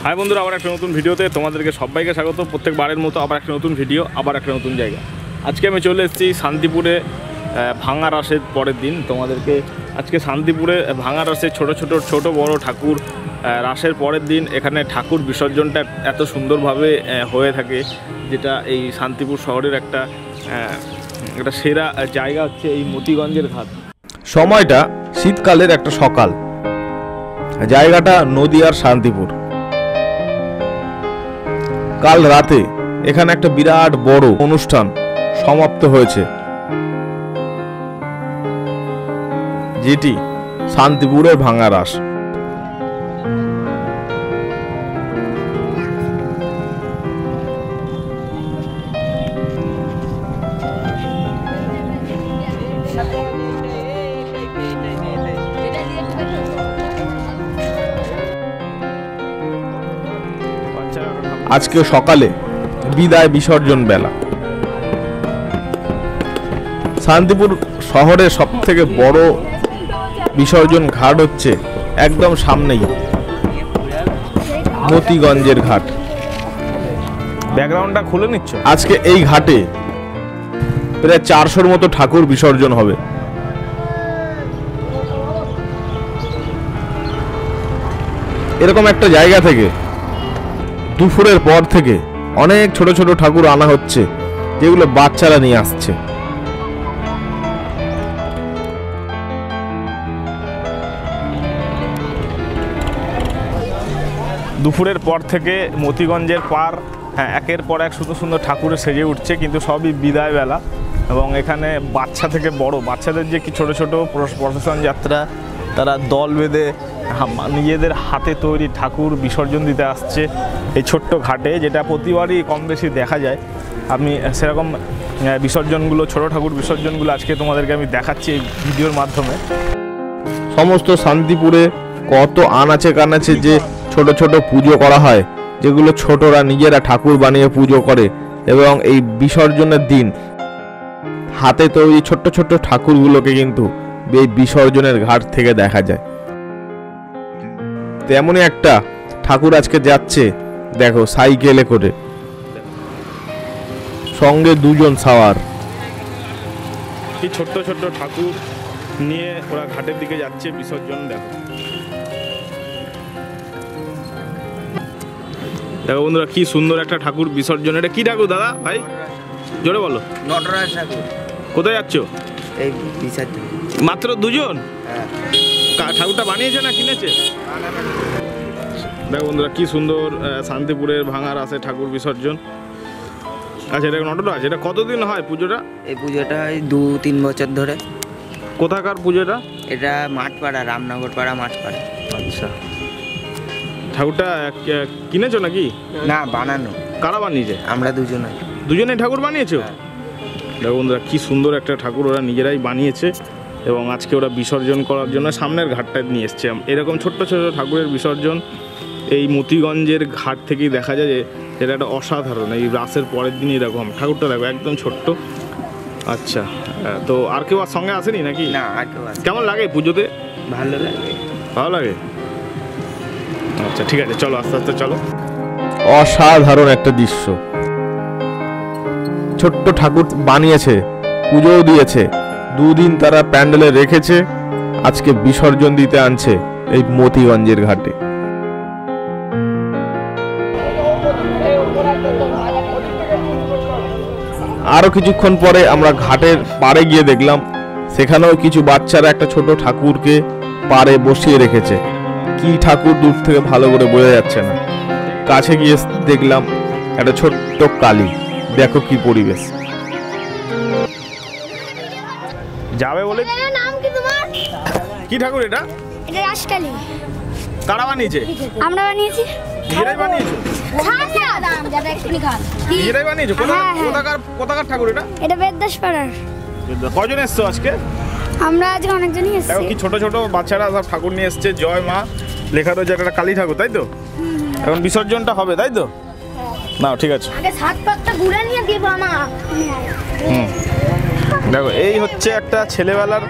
High বন্ধুরা, আবার একটা নতুন ভিডিওতে তোমাদেরকে সবাইকে স্বাগত। প্রত্যেকবারের মতো আবার একটা নতুন ভিডিও, আবার একটা নতুন জায়গা। আজকে আমি চলে এসেছি শান্তিপুরে ভাঙা রাসের পরের দিন। তোমাদেরকে আজকে শান্তিপুরে ভাঙা রাসের ছোট বড় ঠাকুর রাসের পরের দিন এখানে ঠাকুর বিসর্জনটা এত সুন্দরভাবে হয়ে থাকে, যেটা এই শান্তিপুর শহরের একটা সেরা জায়গা হচ্ছে এই মতিগঞ্জের ঘাট। সময়টা শীতকালের একটা সকাল, জায়গাটা নদীয়ার শান্তিপুর। কাল রাতে এখানে একটা বিরাট বড় অনুষ্ঠান সমাপ্ত হয়েছে, যেটি শান্তিপুরের ভাঙা রাস। আজকে সকালে বিদায় বিসর্জন বেলা। শান্তিপুর শহরের সবথেকে বড় বিসর্জন ঘাট হচ্ছে একদম সামনেই মতিগঞ্জের ঘাট। ব্যাকগ্রাউন্ডটা খুলে নিচ্ছ। আজকে এই ঘাটে প্রায় 400-র মতো ঠাকুর বিসর্জন হবে। এরকম একটা জায়গা থেকে দুপুরের পর থেকে অনেক ছোট ছোট ঠাকুর আনা হচ্ছে, যেগুলো বাচ্চারা নিয়ে আসছে। দুপুরের পর থেকে মতিগঞ্জের পার একের পর এক সুন্দর সুন্দর ঠাকুরে সেজে উঠছে, কিন্তু সবই বিদায় বেলা। এবং এখানে বাচ্চা থেকে বড়, বাচ্চাদের যে কি ছোট ছোট প্রসেশন যাত্রা, তারা দল বেঁধে নিজেদের হাতে তৈরি ঠাকুর বিসর্জন দিতে আসছে এই ছোট্ট ঘাটে, যেটা প্রতিবারই কম বেশি দেখা যায়। আমি সেরকম বিসর্জনগুলো, ছোট ঠাকুর বিসর্জনগুলো আজকে তোমাদেরকে আমি দেখাচ্ছি এই ভিডিওর মাধ্যমে। সমস্ত শান্তিপুরে কত আনাচে কানাচে যে ছোট ছোট পুজো করা হয়, যেগুলো ছোটরা নিজেরা ঠাকুর বানিয়ে পুজো করে, এবং এই বিসর্জনের দিন হাতে তৈরি ছোট্ট ছোট্ট ঠাকুরগুলোকে কিন্তু এই বিসর্জনের ঘাট থেকে দেখা যায়। তেমনই একটা ঠাকুর আজকে যাচ্ছে, দেখো, সাইকেলে করে, সঙ্গে দুজন সাওয়ার। এই ছোট্ট ছোট্ট ঠাকুর নিয়ে ওরা ঘাটের দিকে যাচ্ছে বিসর্জন। দেখো দেখো বন্ধুরা, কি সুন্দর একটা ঠাকুর বিসর্জন। এটা কি ঠাকুর দাদা ভাই, জোরে বলো? নটরাজ ঠাকুর। কোথায় যাচ্ছ? এই বিসর্জন। মাত্র দুজন? ঠাকুরটা বানিয়েছে না কিনেছে? দেখো বন্ধুরা, কি সুন্দর শান্তিপুরের ভাঙা রাসে ঠাকুর বিসর্জন। আচ্ছা, এটা নটরাজ। এটা কতদিন হয় পুজোটা? এই পুজোটা 2-3 বছর ধরে। কোথাকার পুজোটা? এটা মাঠপাড়া, রামনগর পাড়া মাঠপাড়া। আচ্ছা, ঠাকুরটা কিনেছো নাকি? না, বানানো। কারা বানিয়েছে? আমরা দুজনে। দুজনেই ঠাকুর বানিয়েছো? দেখো বন্ধুরা, কি সুন্দর একটা ঠাকুর ওরা নিজেরাই বানিয়েছে, এবং আজকে ওরা বিসর্জন করার জন্য সামনের ঘাটটায় নিয়ে এসছে। এরকম ছোট্ট ছোট ঠাকুরের বিসর্জন এই মতিগঞ্জের ঘাট থেকেই দেখা যায়, যে এটা একটা অসাধারণ। এই রাসের পরের দিন এরকম ঠাকুরটা দেখো, একদম ছোট্ট। আচ্ছা, তো আর কেউ আর সঙ্গে আসেনি নাকি? না, আর কেউ আসেনি। কেমন লাগে পুজোতে? ভালো লাগে। ভালো লাগে। আচ্ছা ঠিক আছে, চলো আস্তে আস্তে চলো। অসাধারণ একটা দৃশ্য। ছোট্ট ঠাকুর বানিয়েছে, পুজোও দিয়েছে, 2 দিন তারা প্যান্ডেলে রেখেছে, আজকে বিসর্জন দিতে আনছে এই মতিগঞ্জের ঘাটে। আরো কিছুক্ষণ পরে আমরা ঘাটের পাড়ে গিয়ে দেখলাম, সেখানেও কিছু বাচ্চারা একটা ছোট ঠাকুরকে পাড়ে বসিয়ে রেখেছে। কি ঠাকুর দূর থেকে ভালো করে বোঝা যাচ্ছে না, কাছে গিয়ে দেখলাম একটা ছোট্ট কালী। দেখো কি পরিবেশ। যাবে বলে? নাম কি তোমার? কি ঠাকুর এটা? এটা রাসকালী। কারা বানিয়েছে? আমরা বানিয়েছি। নিজেরাই বানিয়েছো? নিজেরাই বানিয়েছো? কোথাকার ঠাকুর এটা? এটা বেদদাসপাড়ার। কজন এসছো আজকে? আমরা আজকে অনেকজনই এসেছি। দেখো কি ছোট ছোট বাচ্চারা সব ঠাকুর নিয়ে এসছে। জয় মা লেখা রয়েছে, একটা কালী ঠাকুর, তাই তো? এখন বিসর্জনটা হবে, তাই তো? না ঠিক আছে, আগে 7 পাতা ঘুরে নিয়ে দিব আমা। দেখো এই হচ্ছে একটা ছেলেবেলার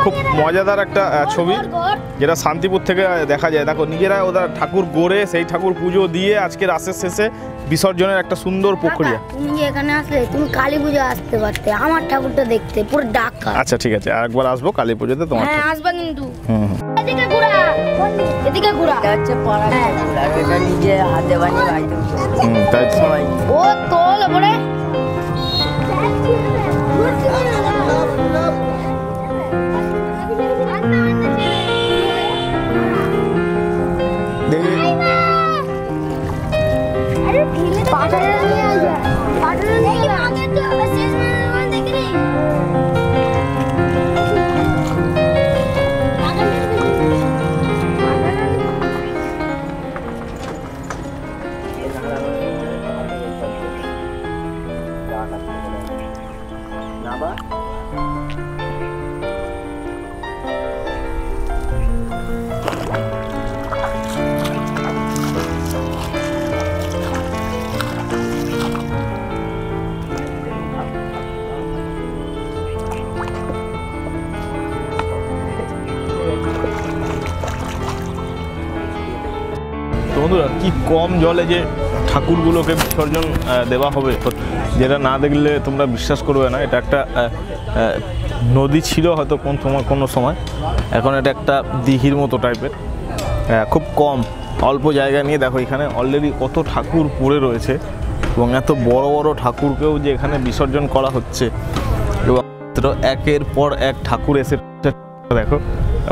খুব মজাদার একটা ছবি, যেটা শান্তিপুর থেকে দেখা যায়। দেখো নিজেরা ওদের ঠাকুর গড়ে সেই ঠাকুর পুজো দিয়ে আজকে রাসের শেষে বিসর্জনের একটা সুন্দর প্রক্রিয়া। তুমি যে এখানে আসলে তুমি কালী পুজো আসতে পারতে, আমার ঠাকুরটা দেখতে পুরো ডাকা। আচ্ছা ঠিক আছে, আরেকবার আসবো কালী পুজোতে তোমার। হ্যাঁ আসবা কিন্তু। হুম। এদিকে ঘোরা, এদিকে ঘোরা। এটা হচ্ছে পড়া, এটা নিজে হাতে বানিয়ে বাড়িতে তাই তো। সবাই ও তোল ওপরে। দেখি আরে ঢিলে পাটারে নিয়ে আইবা, পাটারে নিয়ে আগে তো শেষ মানে দেখি রে। তো বন্ধুরা, কি কম জলে যে ঠাকুরগুলোকে বিসর্জন দেওয়া হবে, যেটা না দেখলে তোমরা বিশ্বাস করবে না। এটা একটা নদী ছিল হয়তো কোনো সময়, এখন এটা একটা দিঘির মতো টাইপের। খুব কম অল্প জায়গা নিয়ে দেখো এখানে অলরেডি কত ঠাকুর পড়ে রয়েছে, এবং এত বড় বড় ঠাকুরকেও যে এখানে বিসর্জন করা হচ্ছে, এবং একের পর এক ঠাকুর এসে দেখো।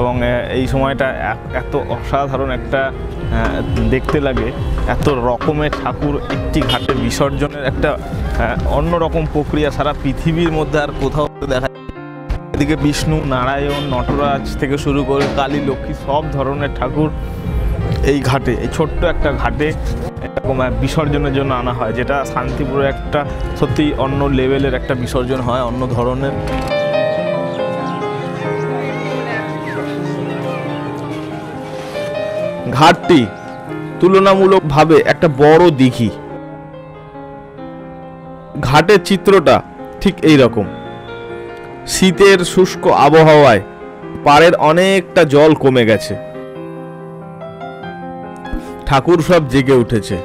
এবং এই সময়টা এত অসাধারণ একটা দেখতে লাগে, এত রকমের ঠাকুর একটি ঘাটে বিসর্জনের একটা অন্যরকম প্রক্রিয়া সারা পৃথিবীর মধ্যে আর কোথাও দেখা যায়। এদিকে বিষ্ণু, নারায়ণ, নটরাজ থেকে শুরু করে কালী, লক্ষ্মী সব ধরনের ঠাকুর এই ঘাটে, এই ছোট্ট একটা ঘাটে এরকম বিসর্জনের জন্য আনা হয়, যেটা শান্তিপুরে একটা সত্যি অন্য লেভেলের একটা বিসর্জন হয়, অন্য ধরনের। ঘাটটি তুলনামূলকভাবে একটা বড় দিঘি। ঘাটের চিত্রটা ঠিক এই রকম। শীতের শুষ্ক আবহাওয়ায় পাড়ের অনেকটা জল কমে গেছে, ঠাকুর সব জেগে উঠেছে।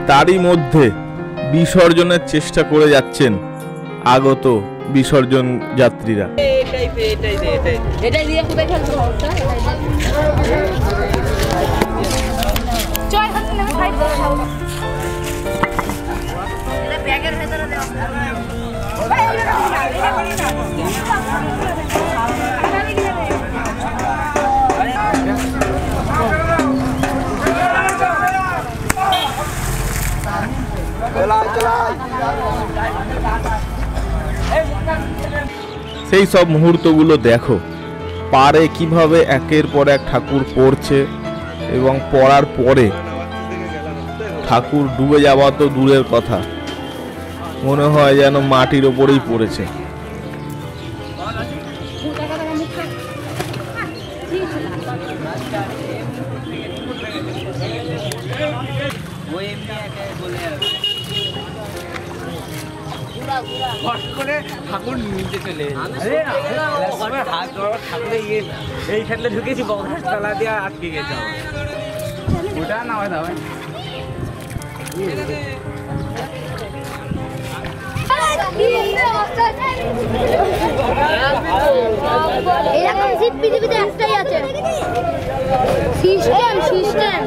তারই মধ্যে বিসর্জনের চেষ্টা করে যাচ্ছেন আগত বিসর্জন যাত্রীরা। এটাই দিয়ে কোথায় খেলতে হবে? চল হাতে না সাইড করে দাও। এটা ব্যাগের ভেতরে দাও। সেই সব মুহূর্তগুলো দেখো, পারে কিভাবে একের পর এক ঠাকুর পড়ছে, এবং পড়ার পরে ঠাকুর ডুবে যাওয়া তো দূরের কথা, মনে হয় যেন মাটির ওপরেই পড়েছে। ঠাকুর নিচে চলে হাত ঠাকুরে গিয়ে এইখানটা ঢুকেছি, বক্স তলা দিয়ে আটকে গেছে। ওটা না হয় দাও এরকম শীত পৃথিবীতে একটাই আছে, সিস্টেম সিস্টেম।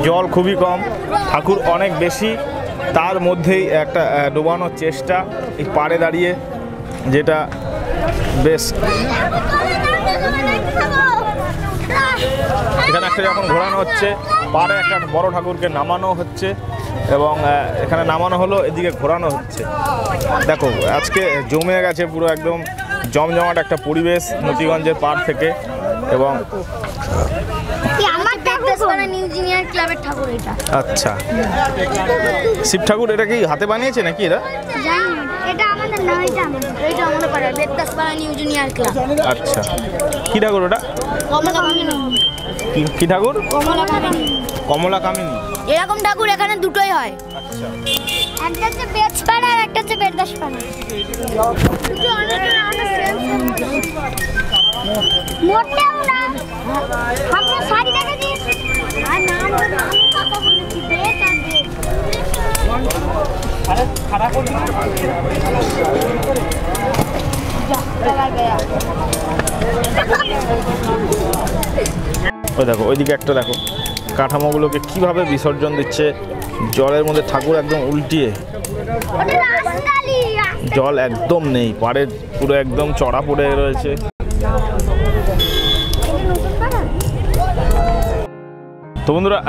জল খুবই কম, ঠাকুর অনেক বেশি, তার মধ্যেই একটা ডোবানোর চেষ্টা এই পাড়ে দাঁড়িয়ে, যেটা বেশ। এখানে একটা যখন ঘোরানো হচ্ছে, পাড়ে একটা বড় ঠাকুরকে নামানো হচ্ছে, এবং এখানে নামানো হলো, এদিকে ঘোরানো হচ্ছে। দেখো আজকে জমে গেছে পুরো একদম জমজমাট একটা পরিবেশ মতিগঞ্জের পাড় থেকে। এবং আমার ইঞ্জিনিয়ার ক্লাবের ঠাকুর এটা। আচ্ছা, শিব ঠাকুর এটা কি হাতে বানিয়েছে নাকি এরা? জানি না, এটা আমাদের না, এটা আমাদের, এটা আমাদের পাড়ার বেদদাসপাড়া নিউ জুনিয়র ক্লাব। আচ্ছা, কি ঠাকুর ওটা? কমলা কামিনী। কি ঠাকুর? কমলা কামিনী। কমলা কামিনী। এরকম ঠাকুর এখানে দুটোই হয়। আচ্ছা, একটা হচ্ছে বেচপাড়া আর একটা হচ্ছে বেরদাসপাড়া। কিন্তু অনেক সেম মোটেও না। আমরা শাড়ি দেখেছি আর নাম কথা বলেছি বেচ আর বেচ। আরে খারাপ করবি না। ওই দেখো ওইদিকে একটা দেখো কাঠামোগুলোকে কিভাবে বিসর্জন দিচ্ছে জলের মধ্যে, ঠাকুর একদম উল্টিয়ে, জল একদম নেই, পাড়ের পুরো একদম চড়া পড়ে রয়েছে। তো বন্ধুরা,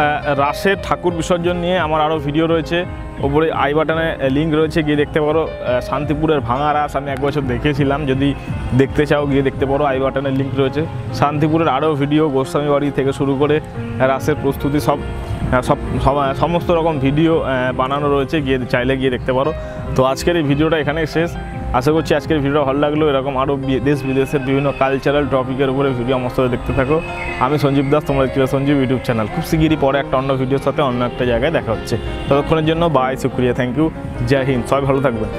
রাসের ঠাকুর বিসর্জন নিয়ে আমার আরও ভিডিও রয়েছে, ওপরে আই বাটনে লিঙ্ক রয়েছে, গিয়ে দেখতে পারো। শান্তিপুরের ভাঙা রাস আমি এক বছর দেখেছিলাম, যদি দেখতে চাও গিয়ে দেখতে পারো, আই বাটনের লিঙ্ক রয়েছে। শান্তিপুরের আরও ভিডিও, গোস্বামী বাড়ি থেকে শুরু করে রাসের প্রস্তুতি সমস্ত রকম ভিডিও বানানো রয়েছে, গিয়ে চাইলে গিয়ে দেখতে পারো। তো আজকের এই ভিডিওটা এখানেই শেষ। আশা করছি আজকের ভিডিও ভালো লাগলো। এরকম আরও দেশ বিদেশের বিভিন্ন কালচারাল টপিকের উপরে ভিডিও আমার সাথে দেখতে থাকো। আমি সঞ্জীব দাস, তোমরা দেখতে সঞ্জীব ইউটিউব চ্যানেল। খুব শিগগিরই পরে একটা অন্য ভিডিওর সাথে অন্য একটা জায়গায় দেখা হচ্ছে। ততক্ষণের জন্য বাই, শুক্রিয়া, থ্যাংক ইউ, জয় হিন্দ, সবাই ভালো থাকবেন।